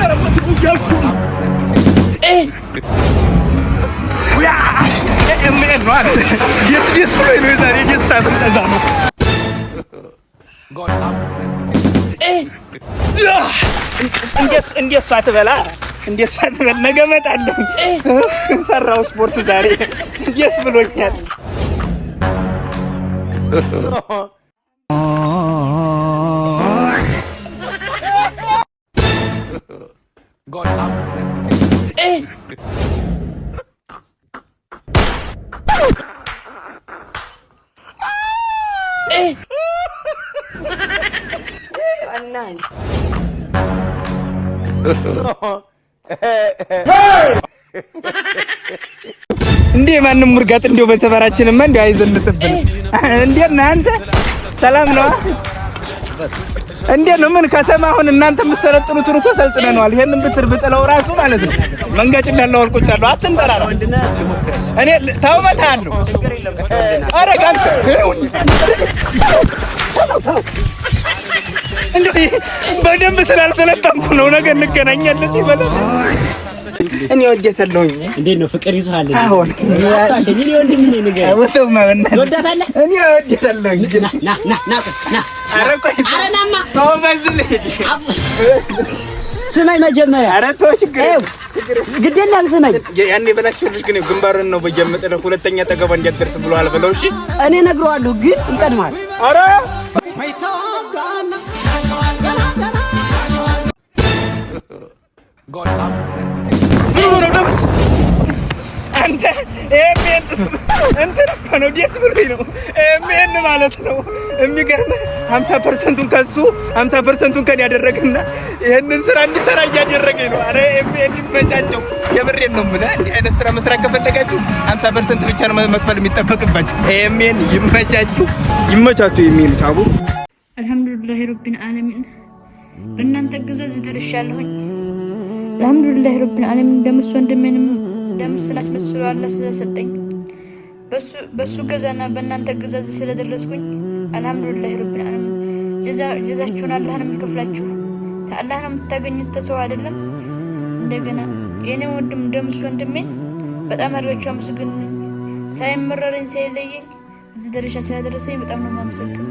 ተረፈት ይያልኩ ያ ኤምኤን ነው አይደል የስዲስ ብሎ ነው ዛሬ ደስታ ተንጠዛ ነው ጎል አፕ እንዴት ሳትበላ ነገ እመጣለሁ ሰራው ስፖርት ዛሬ ደስ ብሎኛል God up. Anan. እንዴ ማንም ሙርጋት እንደው በተበራችንማ እንደው አይዘንጥብን እንዴ እናንተ ሰላም ነው እንዴ ነው ምን ከተማ አሁን እናንተ የምትሰለጥኑት ሩቶ ሰልጥነናል ይሄንን ብትር ብጥለው ራሱ ማለት ነው መንገጭ እንዳለው አልቆጫለሁ አትንጠራራ እኔ ታውመታለሁ አረጋን እንዴ በደንብ ስላልሰለጠንኩ ነው ነገ እንገናኛለን ይበለ እኔ ወደተለሁኝ እንዴ ነው ፍቅር ይዟል አሁን አታሸኝ እኔ ወንድም ነኝ ነገር ወተው ማበና ወዳታለህ እኔ ወደተለሁኝ ና አረቆይ አረናማ ተወበዝል ስማይ መጀመሪያ አረቶ ችግር ግዴለም ስማይ ያኔ በላችሁልሽ ግን ግንባርን ነው በየመጠለ ሁለተኛ ተገባ እንዲያደርስ ብሏል ብለው እሺ እኔ ነግረዋለሁ ግን እንቀድማል አረ God up. No, ደምስ አንተ ኤሜን ነው ደስ ብሎኝ ነው ኤሜን ማለት ነው የሚገርም 50%ን ከሱ 50%ን ከኔ ያደረገና ይሄንን ስራ እንዲሰራ እያደረገኝ ነው አረ ኤሜን ይመቻቸው የምሬን ነው ማለት እንዲህ አይነት ስራ መስራት ከፈለጋችሁ 50% ብቻ ነው መክፈል የሚጠበቅባችሁ ኤሜን ይመቻችሁ ኤሜን ታቡ አልহামዱሊላህ ረቢል ዓለሚን በእናንተ ግዛዝ ደርሻለሁኝ አልহামዱሊላህ ረቢል ዓለሚን ደምስ ወንድሜንም ደምስ ስላስመስለው አላህ ስለሰጠኝ በሱ ገዛና በእናንተ ግዛዝ ስለደረስኩኝ አልহামዱሊላህ ረቢል ዓለሚን ጀዛችሁን አላህ ነው የሚከፍላችሁ አላህ ነው የምታገኙት ተሰው አይደለም እንደገና የኔ ወንድም ደምስ ወንድሜን በጣም አድርጋችሁ አመስግኑ ሳይመረረኝ ሳይለየኝ እዚህ ደረጃ ስለደረሰኝ በጣም ነው የማመሰግነው